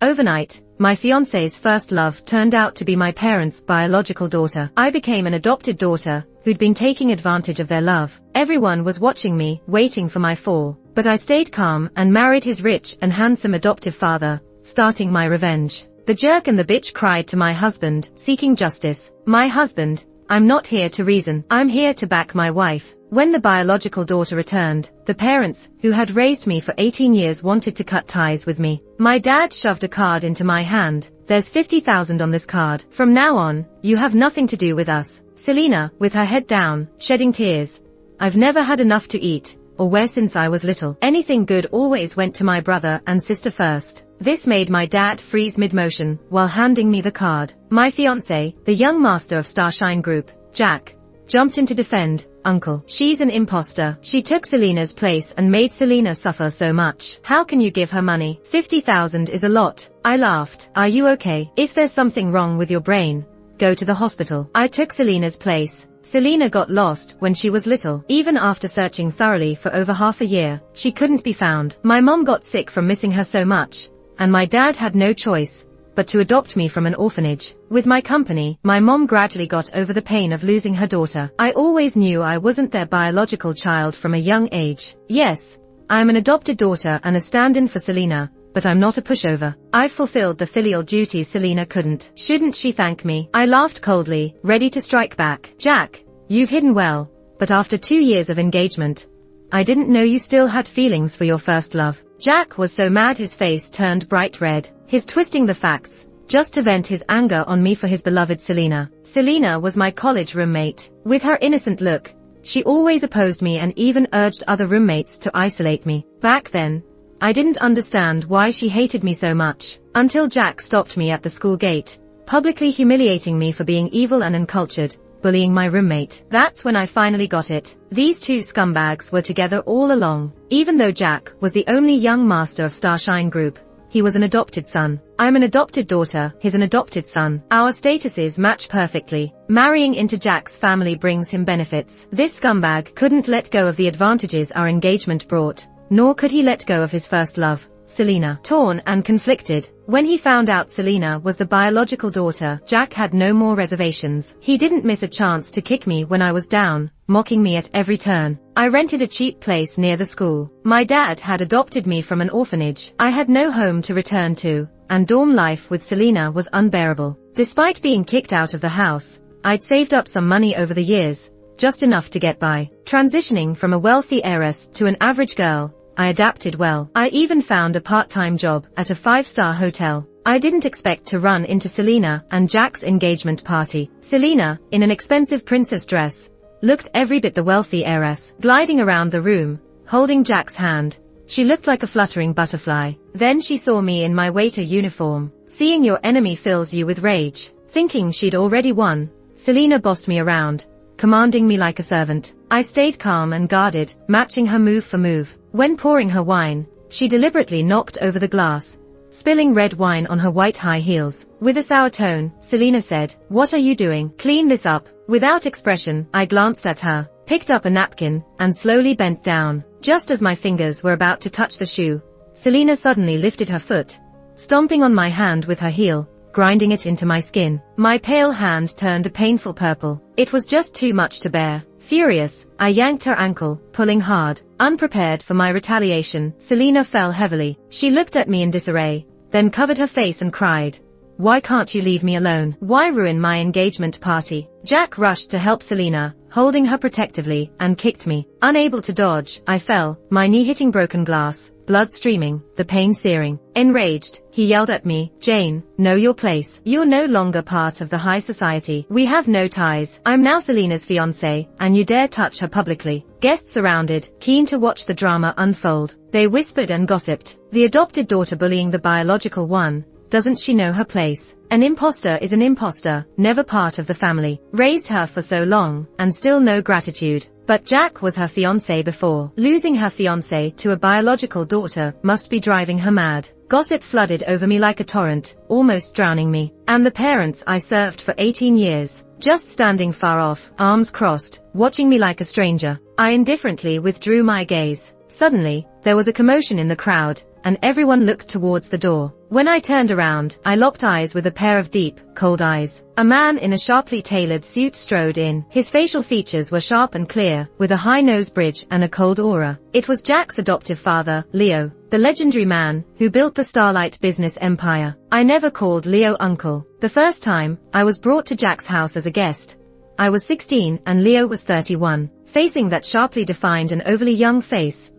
Overnight, my fiancé's first love turned out to be my parents' biological daughter. I became an adopted daughter, who'd been taking advantage of their love. Everyone was watching me, waiting for my fall. But I stayed calm and married his rich and handsome adoptive father, starting my revenge. The jerk and the bitch cried to my husband, seeking justice. My husband, I'm not here to reason. I'm here to back my wife. When the biological daughter returned, the parents, who had raised me for 18 years, wanted to cut ties with me. My dad shoved a card into my hand. There's 50,000 on this card. From now on, you have nothing to do with us. Selena, with her head down, shedding tears. I've never had enough to eat or wear since I was little. Anything good always went to my brother and sister first. This made my dad freeze mid-motion while handing me the card. My fiancé, the young master of Starshine Group, Jack, jumped in to defend. Uncle, she's an imposter. She took Selena's place and made Selena suffer so much. How can you give her money? 50,000 is a lot. I laughed. Are you okay? If there's something wrong with your brain, go to the hospital. I took Selena's place. Selena got lost when she was little. Even after searching thoroughly for over half a year, she couldn't be found. My mom got sick from missing her so much, and my dad had no choice but to adopt me from an orphanage. With my company, my mom gradually got over the pain of losing her daughter. I always knew I wasn't their biological child from a young age. Yes, I'm an adopted daughter and a stand-in for Selena, but I'm not a pushover. I've fulfilled the filial duties Selena couldn't. Shouldn't she thank me? I laughed coldly, ready to strike back. Jack, you've hidden well, but after 2 years of engagement, I didn't know you still had feelings for your first love. Jack was so mad his face turned bright red. He's twisting the facts, just to vent his anger on me for his beloved Selena. Selena was my college roommate. With her innocent look, she always opposed me and even urged other roommates to isolate me. Back then, I didn't understand why she hated me so much, until Jack stopped me at the school gate, publicly humiliating me for being evil and uncultured, bullying my roommate. That's when I finally got it. These two scumbags were together all along. Even though Jack was the only young master of Starshine Group, he was an adopted son. I'm an adopted daughter, he's an adopted son. Our statuses match perfectly. Marrying into Jack's family brings him benefits. This scumbag couldn't let go of the advantages our engagement brought, nor could he let go of his first love, Selena. Torn and conflicted, when he found out Selena was the biological daughter, Jack had no more reservations. He didn't miss a chance to kick me when I was down, mocking me at every turn. I rented a cheap place near the school. My dad had adopted me from an orphanage. I had no home to return to, and dorm life with Selena was unbearable. Despite being kicked out of the house, I'd saved up some money over the years, just enough to get by. Transitioning from a wealthy heiress to an average girl, I adapted well. I even found a part-time job at a 5-star hotel. I didn't expect to run into Selena and Jack's engagement party. Selena, in an expensive princess dress, looked every bit the wealthy heiress. Gliding around the room, holding Jack's hand, she looked like a fluttering butterfly. Then she saw me in my waiter uniform. Seeing your enemy fills you with rage. Thinking she'd already won, Selena bossed me around, commanding me like a servant. I stayed calm and guarded, matching her move for move. When pouring her wine, she deliberately knocked over the glass, spilling red wine on her white high heels. With a sour tone, Selena said, "What are you doing? Clean this up." Without expression, I glanced at her, picked up a napkin, and slowly bent down. Just as my fingers were about to touch the shoe, Selena suddenly lifted her foot, stomping on my hand with her heel, grinding it into my skin. My pale hand turned a painful purple. It was just too much to bear. Furious, I yanked her ankle, pulling hard. Unprepared for my retaliation, Selena fell heavily. She looked at me in disarray, then covered her face and cried, "Why can't you leave me alone? Why ruin my engagement party?" Jack rushed to help Selena, holding her protectively, and kicked me. Unable to dodge, I fell, my knee hitting broken glass, blood streaming, the pain searing. Enraged, he yelled at me, "Jane, know your place. You're no longer part of the high society. We have no ties. I'm now Selena's fiancé, and you dare touch her publicly." Guests surrounded, keen to watch the drama unfold. They whispered and gossiped. The adopted daughter bullying the biological one. Doesn't she know her place? An imposter is an imposter, never part of the family. Raised her for so long, and still no gratitude. But Jack was her fiancé before. Losing her fiancé to a biological daughter must be driving her mad. Gossip flooded over me like a torrent, almost drowning me. And the parents I served for 18 years, just standing far off, arms crossed, watching me like a stranger. I indifferently withdrew my gaze. Suddenly, there was a commotion in the crowd, and everyone looked towards the door. When I turned around, I locked eyes with a pair of deep, cold eyes. A man in a sharply tailored suit strode in. His facial features were sharp and clear, with a high nose bridge and a cold aura. It was Jack's adoptive father, Leo, the legendary man who built the Starlight business empire. I never called Leo uncle. The first time, I was brought to Jack's house as a guest. I was 16 and Leo was 31. Facing that sharply defined and overly young face,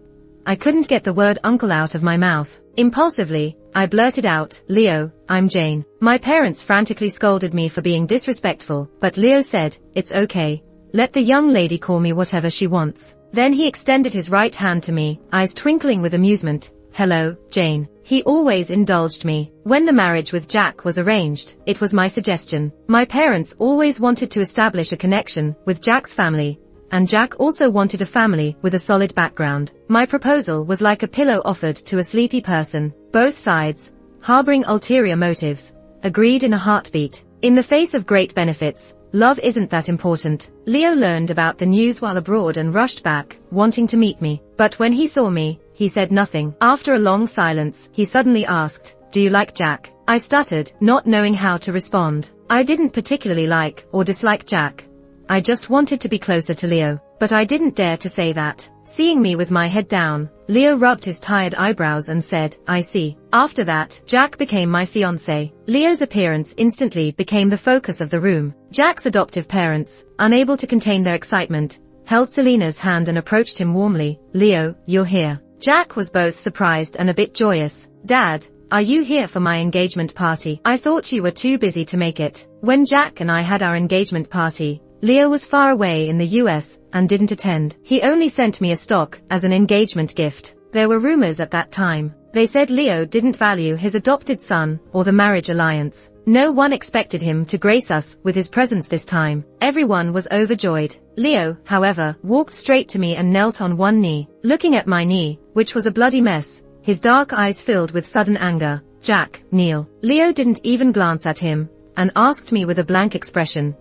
I couldn't get the word uncle out of my mouth. Impulsively, I blurted out, "Leo, I'm Jane." My parents frantically scolded me for being disrespectful, but Leo said, "It's okay. Let the young lady call me whatever she wants." Then he extended his right hand to me, eyes twinkling with amusement. "Hello, Jane." He always indulged me. When the marriage with Jack was arranged, it was my suggestion. My parents always wanted to establish a connection with Jack's family, and Jack also wanted a family with a solid background. My proposal was like a pillow offered to a sleepy person. Both sides, harboring ulterior motives, agreed in a heartbeat. In the face of great benefits, love isn't that important. Leo learned about the news while abroad and rushed back, wanting to meet me. But when he saw me, he said nothing. After a long silence, he suddenly asked, "Do you like Jack?" I stuttered, not knowing how to respond. I didn't particularly like or dislike Jack. I just wanted to be closer to Leo, but I didn't dare to say that. Seeing me with my head down, Leo rubbed his tired eyebrows and said, "I see." After that, Jack became my fiancé. Leo's appearance instantly became the focus of the room. Jack's adoptive parents, unable to contain their excitement, held Selena's hand and approached him warmly. "Leo, you're here." Jack was both surprised and a bit joyous. "Dad, are you here for my engagement party? I thought you were too busy to make it." When Jack and I had our engagement party, Leo was far away in the US and didn't attend. He only sent me a stock as an engagement gift. There were rumors at that time. They said Leo didn't value his adopted son or the marriage alliance. No one expected him to grace us with his presence this time. Everyone was overjoyed. Leo, however, walked straight to me and knelt on one knee. Looking at my knee, which was a bloody mess, his dark eyes filled with sudden anger. "Jack, kneel." Leo didn't even glance at him and asked me with a blank expression,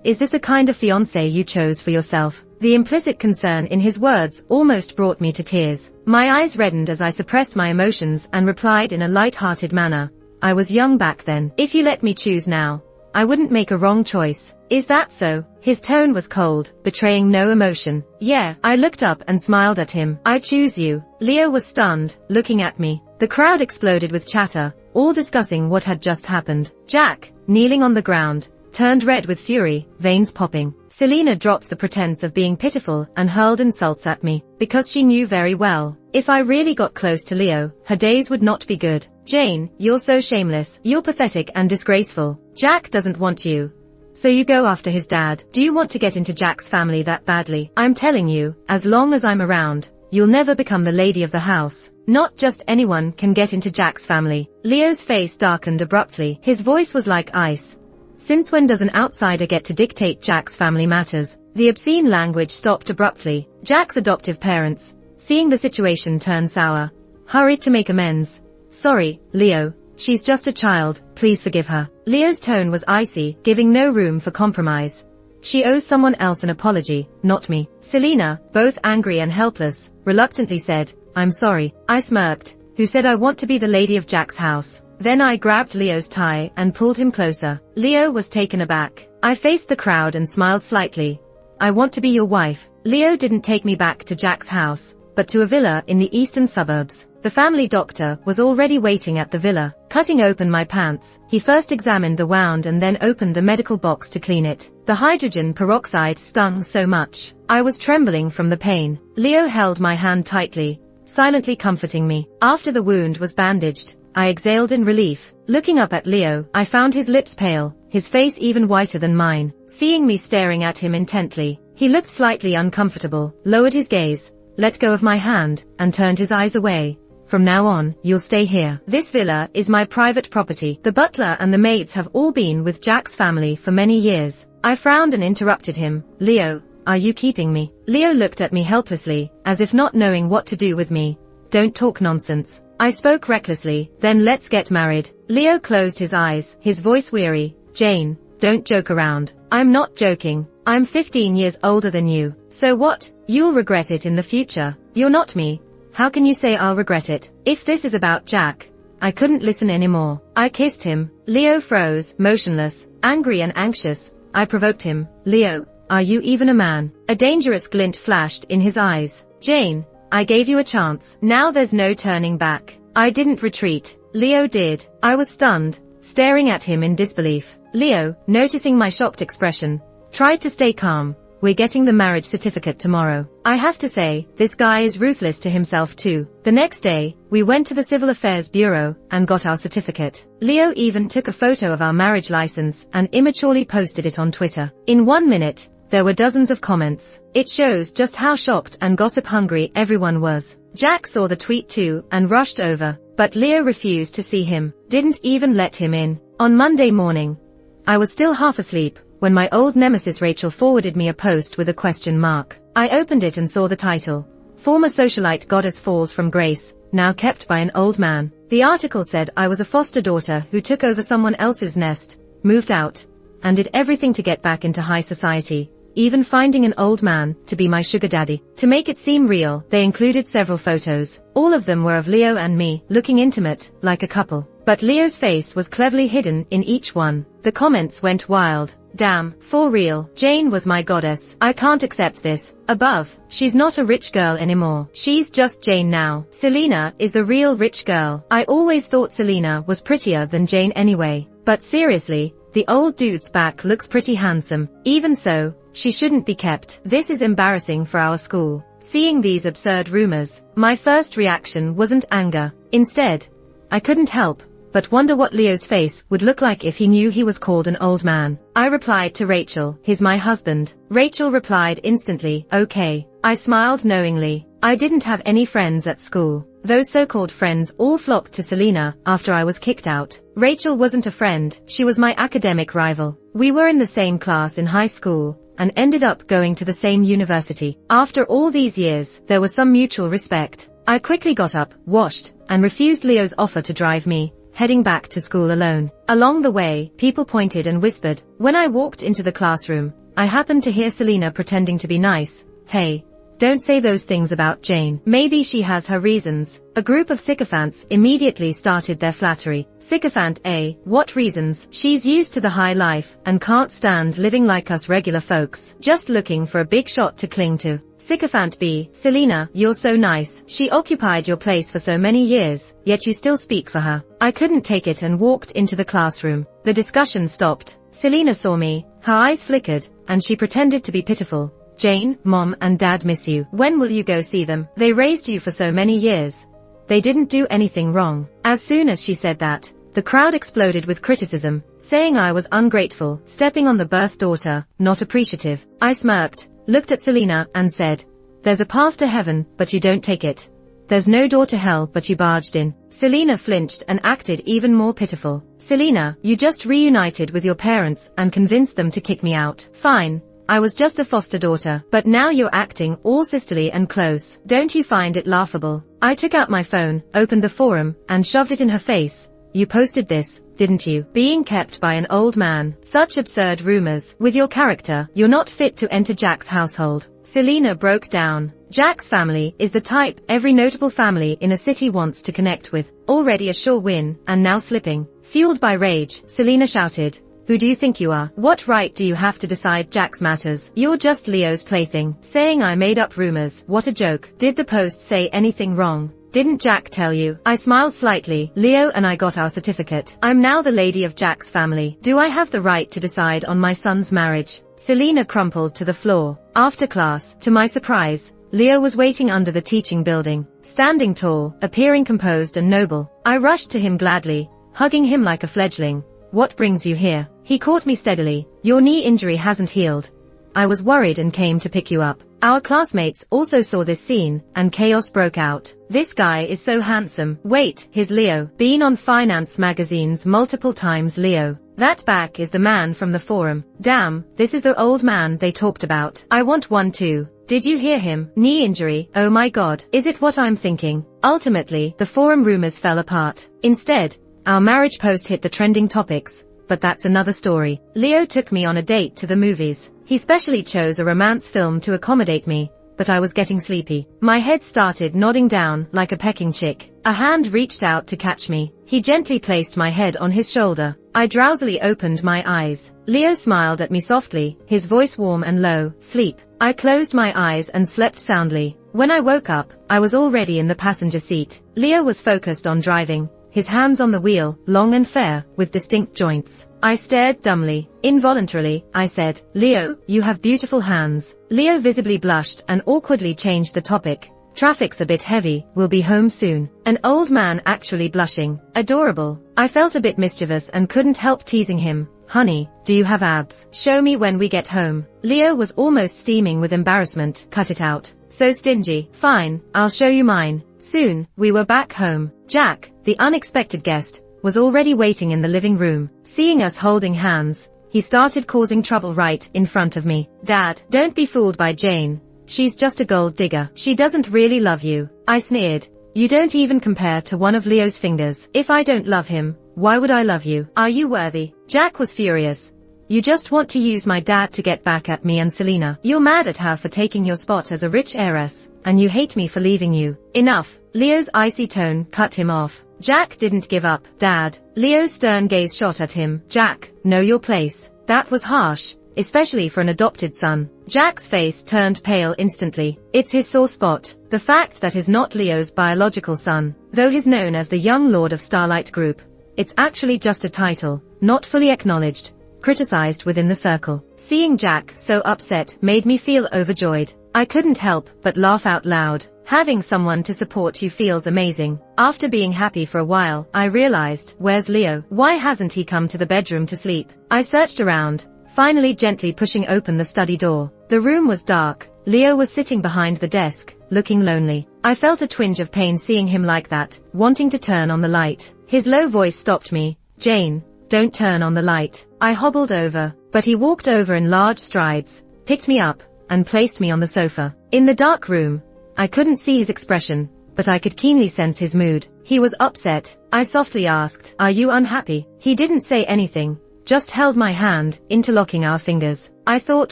"Is this the kind of fiancé you chose for yourself?" The implicit concern in his words almost brought me to tears. My eyes reddened as I suppressed my emotions and replied in a light-hearted manner, "I was young back then. If you let me choose now, I wouldn't make a wrong choice." "Is that so?" His tone was cold, betraying no emotion. "Yeah." I looked up and smiled at him. "I choose you." Leo was stunned, looking at me. The crowd exploded with chatter, all discussing what had just happened. Jack, kneeling on the ground, turned red with fury, veins popping. Selena dropped the pretense of being pitiful and hurled insults at me, because she knew very well, if I really got close to Leo, her days would not be good. "Jane, you're so shameless. You're pathetic and disgraceful. Jack doesn't want you, so you go after his dad. Do you want to get into Jack's family that badly? I'm telling you, as long as I'm around, you'll never become the lady of the house. Not just anyone can get into Jack's family." Leo's face darkened abruptly. His voice was like ice. "Since when does an outsider get to dictate Jack's family matters?" The obscene language stopped abruptly. Jack's adoptive parents, seeing the situation turn sour, hurried to make amends. "Sorry, Leo. She's just a child. Please forgive her." Leo's tone was icy, giving no room for compromise. "She owes someone else an apology, not me." Selena, both angry and helpless, reluctantly said, "I'm sorry." I smirked. "Who said I want to be the lady of Jack's house?" Then I grabbed Leo's tie and pulled him closer. Leo was taken aback. I faced the crowd and smiled slightly. "I want to be your wife." Leo didn't take me back to Jack's house, but to a villa in the eastern suburbs. The family doctor was already waiting at the villa. Cutting open my pants, he first examined the wound and then opened the medical box to clean it. The hydrogen peroxide stung so much. I was trembling from the pain. Leo held my hand tightly, silently comforting me. After the wound was bandaged, I exhaled in relief. Looking up at Leo, I found his lips pale, his face even whiter than mine. Seeing me staring at him intently, he looked slightly uncomfortable, lowered his gaze, let go of my hand, and turned his eyes away. "From now on, you'll stay here. This villa is my private property. The butler and the maids have all been with Jack's family for many years." I frowned and interrupted him. "Leo, are you keeping me?" Leo looked at me helplessly, as if not knowing what to do with me. "Don't talk nonsense." I spoke recklessly. "Then let's get married." Leo closed his eyes, his voice weary. "Jane, don't joke around." "I'm not joking. I'm 15 years older than you. So what? You'll regret it in the future. You're not me. how can you say I'll regret it? If this is about Jack. I couldn't listen anymore. I kissed him. Leo froze, motionless, angry and anxious. I provoked him. Leo, are you even a man? A dangerous glint flashed in his eyes. Jane, I gave you a chance. Now there's no turning back. I didn't retreat. Leo did. I was stunned, staring at him in disbelief. Leo, noticing my shocked expression, tried to stay calm. We're getting the marriage certificate tomorrow. I have to say, this guy is ruthless to himself too. The next day, we went to the Civil Affairs Bureau and got our certificate. Leo even took a photo of our marriage license and immaturely posted it on Twitter. In 1 minute, there were dozens of comments. It shows just how shocked and gossip-hungry everyone was. Jack saw the tweet too and rushed over, but Leo refused to see him, didn't even let him in. On Monday morning, I was still half asleep when my old nemesis Rachel forwarded me a post with a question mark. I opened it and saw the title, Former Socialite Goddess Falls from Grace, Now Kept by an Old Man. The article said I was a foster daughter who took over someone else's nest, moved out, and did everything to get back into high society, even finding an old man to be my sugar daddy. To make it seem real, they included several photos. All of them were of Leo and me, looking intimate, like a couple. But Leo's face was cleverly hidden in each one. The comments went wild. Damn, for real, Jane was my goddess. I can't accept this. Above, she's not a rich girl anymore. She's just Jane now. Selena is the real rich girl. I always thought Selena was prettier than Jane anyway. But seriously, the old dude's back looks pretty handsome. Even so, she shouldn't be kept. This is embarrassing for our school. Seeing these absurd rumors, my first reaction wasn't anger. Instead, I couldn't help but wonder what Leo's face would look like if he knew he was called an old man. I replied to Rachel, he's my husband. Rachel replied instantly, okay. I smiled knowingly. I didn't have any friends at school. Those so-called friends all flocked to Selena after I was kicked out. Rachel wasn't a friend, she was my academic rival. We were in the same class in high school and ended up going to the same university. After all these years, there was some mutual respect. I quickly got up, washed, and refused Leo's offer to drive me, heading back to school alone. Along the way, people pointed and whispered. When I walked into the classroom, I happened to hear Selena pretending to be nice. Hey, don't say those things about Jane. Maybe she has her reasons. A group of sycophants immediately started their flattery. Sycophant A, what reasons? She's used to the high life and can't stand living like us regular folks, just looking for a big shot to cling to. Sycophant B, Selena, you're so nice. She occupied your place for so many years, yet you still speak for her. I couldn't take it and walked into the classroom. The discussion stopped. Selena saw me, her eyes flickered, and she pretended to be pitiful. Jane, Mom and Dad miss you. When will you go see them? They raised you for so many years. They didn't do anything wrong. As soon as she said that, the crowd exploded with criticism, saying I was ungrateful, stepping on the birth daughter, not appreciative. I smirked, looked at Selena and said, there's a path to heaven, but you don't take it. There's no door to hell, but you barged in. Selena flinched and acted even more pitiful. Selena, you just reunited with your parents and convinced them to kick me out. Fine. I was just a foster daughter, but now you're acting all sisterly and close. Don't you find it laughable? I took out my phone, opened the forum, and shoved it in her face. You posted this, didn't you? Being kept by an old man. Such absurd rumors. With your character, you're not fit to enter Jack's household. Selena broke down. Jack's family is the type every notable family in a city wants to connect with. Already a sure win, and now slipping. Fueled by rage, Selena shouted, who do you think you are? What right do you have to decide Jack's matters? You're just Leo's plaything. Saying I made up rumors. What a joke. Did the post say anything wrong? Didn't Jack tell you? I smiled slightly. Leo and I got our certificate. I'm now the lady of Jack's family. Do I have the right to decide on my son's marriage? Selena crumpled to the floor. After class, to my surprise, Leo was waiting under the teaching building, standing tall, appearing composed and noble. I rushed to him gladly, hugging him like a fledgling. What brings you here? He caught me steadily. Your knee injury hasn't healed. I was worried and came to pick you up. Our classmates also saw this scene, and chaos broke out. This guy is so handsome. Wait, he's Leo. Been on finance magazines multiple times. Leo. That back is the man from the forum. Damn, this is the old man they talked about. I want one too. Did you hear him? Knee injury. Oh my god. Is it what I'm thinking? Ultimately, the forum rumors fell apart. Instead, our marriage post hit the trending topics, but that's another story. Leo took me on a date to the movies. He specially chose a romance film to accommodate me, but I was getting sleepy. My head started nodding down like a pecking chick. A hand reached out to catch me. He gently placed my head on his shoulder. I drowsily opened my eyes. Leo smiled at me softly, his voice warm and low. Sleep. I closed my eyes and slept soundly. When I woke up, I was already in the passenger seat. Leo was focused on driving, his hands on the wheel, long and fair, with distinct joints. I stared dumbly. Involuntarily, I said, "Leo, you have beautiful hands." Leo visibly blushed and awkwardly changed the topic. "Traffic's a bit heavy, we'll be home soon." An old man actually blushing. Adorable. I felt a bit mischievous and couldn't help teasing him. "Honey, do you have abs? Show me when we get home." Leo was almost steaming with embarrassment. "Cut it out. So stingy." "Fine, I'll show you mine." Soon, we were back home. Jack, the unexpected guest, was already waiting in the living room. Seeing us holding hands, he started causing trouble right in front of me. "Dad, don't be fooled by Jane. She's just a gold digger. She doesn't really love you." I sneered. "You don't even compare to one of Leo's fingers. If I don't love him, why would I love you? Are you worthy?" Jack was furious. "You just want to use my dad to get back at me and Selena. You're mad at her for taking your spot as a rich heiress, and you hate me for leaving you." "Enough." Leo's icy tone cut him off. Jack didn't give up. "Dad." Leo's stern gaze shot at him. "Jack, know your place." That was harsh, especially for an adopted son. Jack's face turned pale instantly. It's his sore spot, the fact that he's not Leo's biological son. Though he's known as the young lord of Starlight Group, it's actually just a title, not fully acknowledged, criticized within the circle. Seeing Jack so upset made me feel overjoyed. I couldn't help but laugh out loud. Having someone to support you feels amazing. After being happy for a while, I realized, where's Leo? Why hasn't he come to the bedroom to sleep? I searched around, finally gently pushing open the study door. The room was dark. Leo was sitting behind the desk, looking lonely. I felt a twinge of pain seeing him like that, wanting to turn on the light. His low voice stopped me. "Jane, don't turn on the light." I hobbled over, but he walked over in large strides, picked me up, and placed me on the sofa. In the dark room, I couldn't see his expression, but I could keenly sense his mood. He was upset. I softly asked, "Are you unhappy?" He didn't say anything, just held my hand, interlocking our fingers. I thought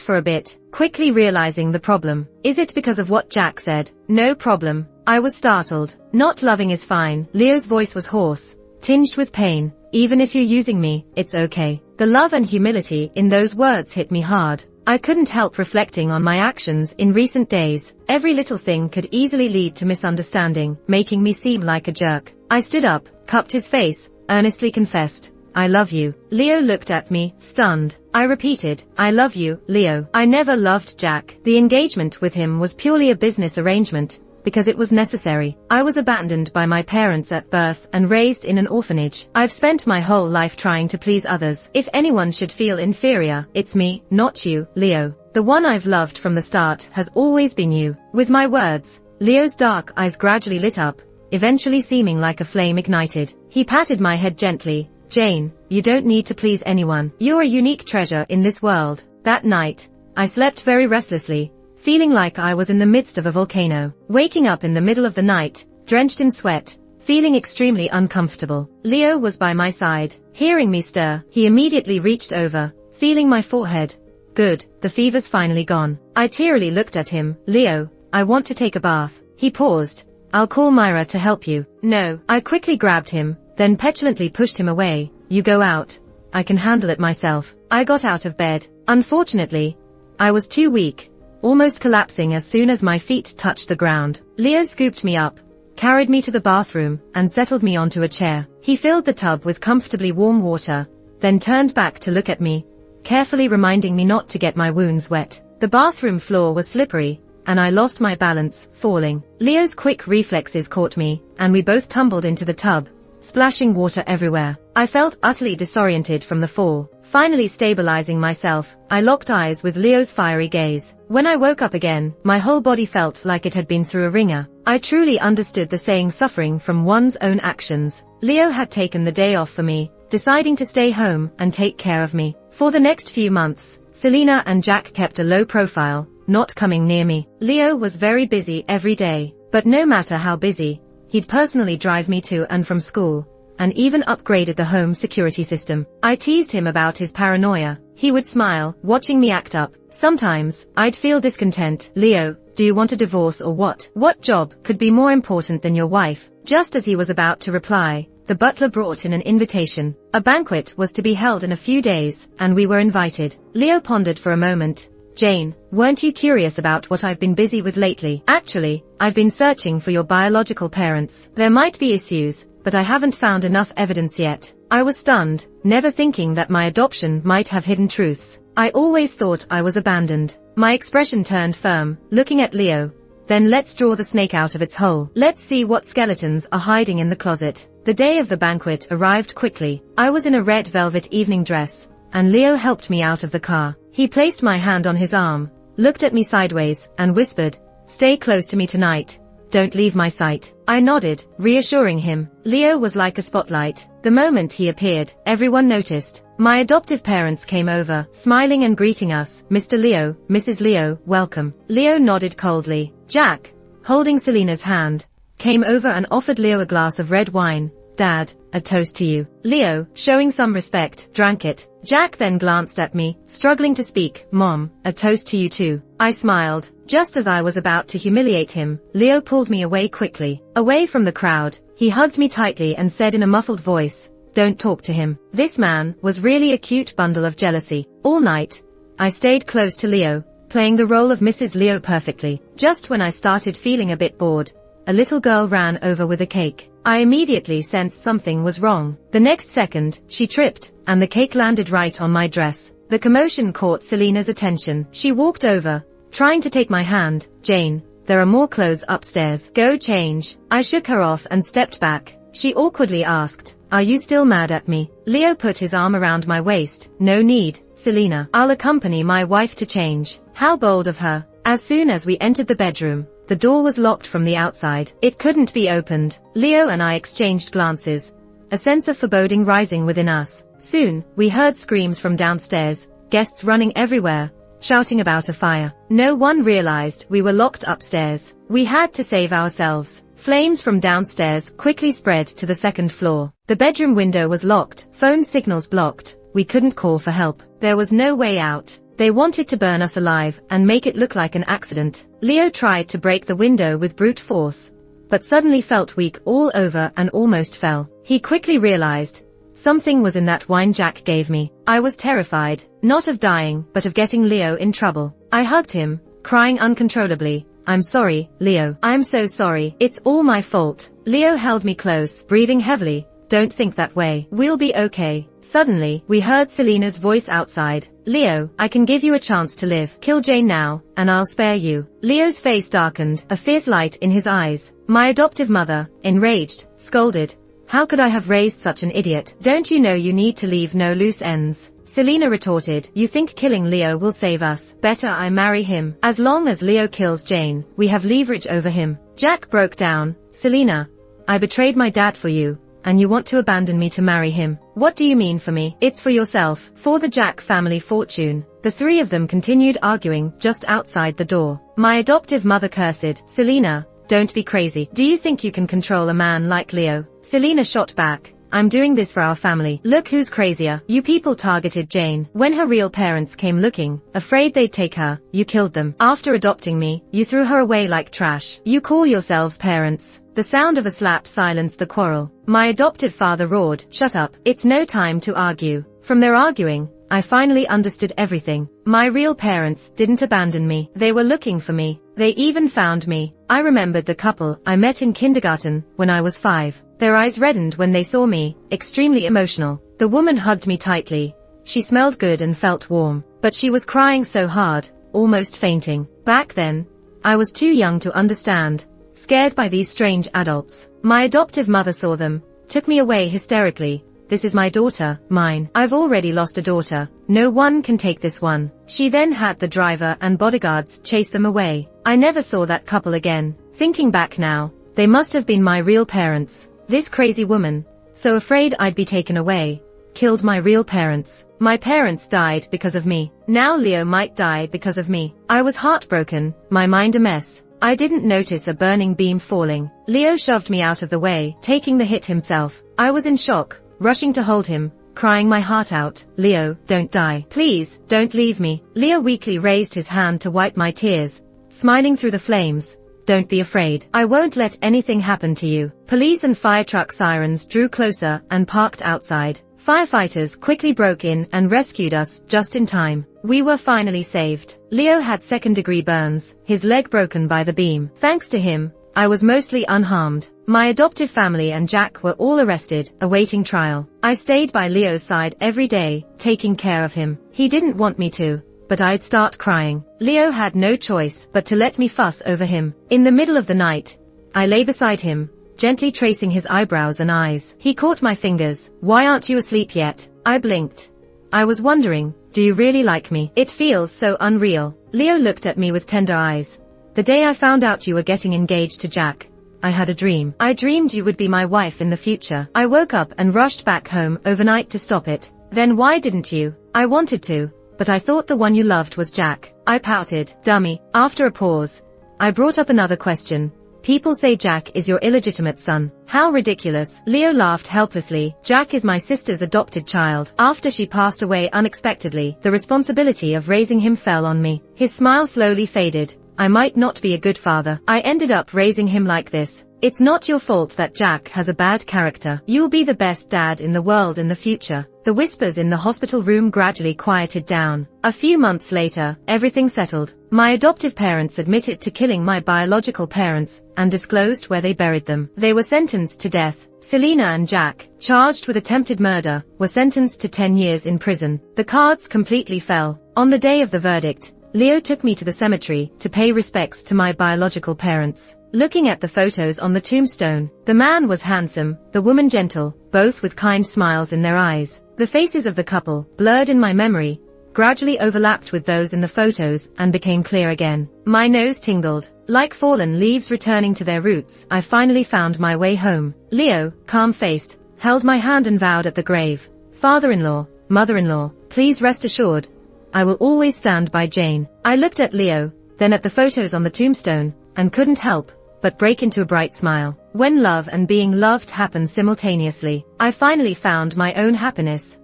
for a bit, quickly realizing the problem. "Is it because of what Jack said?" "No problem." I was startled. "Not loving is fine." Leo's voice was hoarse, tinged with pain. "Even if you're using me, it's okay." The love and humility in those words hit me hard. I couldn't help reflecting on my actions in recent days. Every little thing could easily lead to misunderstanding, making me seem like a jerk. I stood up, cupped his face, earnestly confessed, "I love you." Leo looked at me, stunned. I repeated, "I love you, Leo." I never loved Jack. The engagement with him was purely a business arrangement, because it was necessary. I was abandoned by my parents at birth and raised in an orphanage. I've spent my whole life trying to please others. If anyone should feel inferior, it's me, not you, Leo. The one I've loved from the start has always been you. With my words, Leo's dark eyes gradually lit up, eventually seeming like a flame ignited. He patted my head gently. "Jane, you don't need to please anyone. You're a unique treasure in this world." That night, I slept very restlessly, feeling like I was in the midst of a volcano. Waking up in the middle of the night, drenched in sweat, feeling extremely uncomfortable. Leo was by my side. Hearing me stir, he immediately reached over, feeling my forehead. "Good, the fever's finally gone." I tearily looked at him. "Leo, I want to take a bath." He paused. "I'll call Myra to help you." "No." I quickly grabbed him, then petulantly pushed him away. "You go out. I can handle it myself." I got out of bed. Unfortunately, I was too weak, almost collapsing as soon as my feet touched the ground. Leo scooped me up, carried me to the bathroom, and settled me onto a chair. He filled the tub with comfortably warm water, then turned back to look at me, carefully reminding me not to get my wounds wet. The bathroom floor was slippery, and I lost my balance, falling. Leo's quick reflexes caught me, and we both tumbled into the tub, splashing water everywhere. I felt utterly disoriented from the fall. Finally stabilizing myself, I locked eyes with Leo's fiery gaze. When I woke up again, my whole body felt like it had been through a wringer. I truly understood the saying, suffering from one's own actions. Leo had taken the day off for me, deciding to stay home and take care of me. For the next few months, Selena and Jack kept a low profile, not coming near me. Leo was very busy every day, but no matter how busy, he'd personally drive me to and from school, and even upgraded the home security system. I teased him about his paranoia. He would smile, watching me act up. Sometimes, I'd feel discontent. "Leo, Do you want a divorce or what? What job could be more important than your wife? Just as he was about to reply, the butler brought in an invitation. A banquet was to be held in a few days, and we were invited. Leo pondered for a moment. Jane, weren't you curious about what I've been busy with lately? Actually, I've been searching for your biological parents. There might be issues, but I haven't found enough evidence yet. I was stunned, never thinking that my adoption might have hidden truths. I always thought I was abandoned. My expression turned firm, looking at Leo. Then let's draw the snake out of its hole. Let's see what skeletons are hiding in the closet. The day of the banquet arrived quickly. I was in a red velvet evening dress, and Leo helped me out of the car. He placed my hand on his arm, looked at me sideways, and whispered, "Stay close to me tonight. Don't leave my sight." I nodded, reassuring him. Leo was like a spotlight. The moment he appeared, everyone noticed. My adoptive parents came over, smiling and greeting us. "Mr. Leo, Mrs. Leo, welcome." Leo nodded coldly. Jack, holding Selena's hand, came over and offered Leo a glass of red wine. "Dad, a toast to you." Leo, showing some respect, drank it. Jack then glanced at me, struggling to speak. "Mom, a toast to you too." I smiled. Just as I was about to humiliate him, Leo pulled me away quickly. Away from the crowd, he hugged me tightly and said in a muffled voice, "Don't talk to him." This man was really a cute bundle of jealousy. All night, I stayed close to Leo, playing the role of Mrs. Leo perfectly. Just when I started feeling a bit bored, a little girl ran over with a cake. I immediately sensed something was wrong. The next second, she tripped, and the cake landed right on my dress. The commotion caught Selena's attention. She walked over, trying to take my hand. "Jane, there are more clothes upstairs. Go change." I shook her off and stepped back. She awkwardly asked, "Are you still mad at me?" Leo put his arm around my waist. "No need, Selena. I'll accompany my wife to change." How bold of her. As soon as we entered the bedroom, the door was locked from the outside. It couldn't be opened. Leo and I exchanged glances, a sense of foreboding rising within us. Soon, we heard screams from downstairs, guests running everywhere, shouting about a fire. No one realized we were locked upstairs. We had to save ourselves. Flames from downstairs quickly spread to the second floor. The bedroom window was locked, phone signals blocked. We couldn't call for help. There was no way out. They wanted to burn us alive and make it look like an accident. Leo tried to break the window with brute force, but suddenly felt weak all over and almost fell. He quickly realized something was in that wine Jack gave me. I was terrified, not of dying, but of getting Leo in trouble. I hugged him, crying uncontrollably. "I'm sorry, Leo. I'm so sorry. It's all my fault." Leo held me close, breathing heavily. "Don't think that way. We'll be okay." Suddenly, we heard Selena's voice outside. "Leo, I can give you a chance to live. Kill Jane now, and I'll spare you." Leo's face darkened, a fierce light in his eyes. My adoptive mother, enraged, scolded, "How could I have raised such an idiot? Don't you know you need to leave no loose ends?" Selena retorted, "You think killing Leo will save us? Better I marry him. As long as Leo kills Jane, we have leverage over him." Jack broke down. "Selena, I betrayed my dad for you, and you want to abandon me to marry him. What do you mean for me? It's for yourself, for the Jack family fortune." The three of them continued arguing just outside the door. My adoptive mother cursed, "Selena, don't be crazy. Do you think you can control a man like Leo?" Selena shot back, "I'm doing this for our family. Look who's crazier. You people targeted Jane. When her real parents came looking, afraid they'd take her, you killed them. After adopting me, you threw her away like trash. You call yourselves parents." The sound of a slap silenced the quarrel. My adoptive father roared, "Shut up. It's no time to argue." From their arguing, I finally understood everything. My real parents didn't abandon me. They were looking for me. They even found me. I remembered the couple I met in kindergarten when I was 5. Their eyes reddened when they saw me, extremely emotional. The woman hugged me tightly. She smelled good and felt warm, but she was crying so hard, almost fainting. Back then, I was too young to understand, scared by these strange adults. My adoptive mother saw them, took me away hysterically. "This is my daughter, mine. I've already lost a daughter. No one can take this one." She then had the driver and bodyguards chase them away. I never saw that couple again. Thinking back now, they must have been my real parents. This crazy woman, so afraid I'd be taken away, killed my real parents. My parents died because of me. Now Leo might die because of me. I was heartbroken, my mind a mess. I didn't notice a burning beam falling. Leo shoved me out of the way, taking the hit himself. I was in shock, rushing to hold him, crying my heart out. "Leo, don't die. Please, don't leave me." Leo weakly raised his hand to wipe my tears, smiling through the flames. Don't be afraid. I won't let anything happen to you. Police and fire truck sirens drew closer and parked outside. Firefighters quickly broke in and rescued us just in time. We were finally saved. Leo had second-degree burns, his leg broken by the beam. Thanks to him, I was mostly unharmed. My adoptive family and Jack were all arrested, awaiting trial. I stayed by Leo's side every day, taking care of him. He didn't want me to, but I'd start crying. Leo had no choice but to let me fuss over him. In the middle of the night, I lay beside him, gently tracing his eyebrows and eyes. He caught my fingers. Why aren't you asleep yet? I blinked. I was wondering, do you really like me? It feels so unreal. Leo looked at me with tender eyes. The day I found out you were getting engaged to Jack, I had a dream. I dreamed you would be my wife in the future. I woke up and rushed back home overnight to stop it. Then why didn't you? I wanted to, but I thought the one you loved was Jack. I pouted. Dummy. After a pause, I brought up another question. People say Jack is your illegitimate son. How ridiculous. Leo laughed helplessly. Jack is my sister's adopted child. After she passed away unexpectedly, the responsibility of raising him fell on me. His smile slowly faded. I might not be a good father. I ended up raising him like this. It's not your fault that Jack has a bad character. You'll be the best dad in the world in the future. The whispers in the hospital room gradually quieted down. A few months later, everything settled. My adoptive parents admitted to killing my biological parents and disclosed where they buried them. They were sentenced to death. Selena and Jack, charged with attempted murder, were sentenced to 10 years in prison. The cards completely fell. On the day of the verdict, Leo took me to the cemetery to pay respects to my biological parents. Looking at the photos on the tombstone, the man was handsome, the woman gentle, both with kind smiles in their eyes. The faces of the couple, blurred in my memory, gradually overlapped with those in the photos and became clear again. My nose tingled. Like fallen leaves returning to their roots, I finally found my way home. Leo, calm-faced, held my hand and vowed at the grave. Father-in-law, mother-in-law, please rest assured, I will always stand by Jane. I looked at Leo, then at the photos on the tombstone, and couldn't help but break into a bright smile. When love and being loved happen simultaneously, I finally found my own happiness.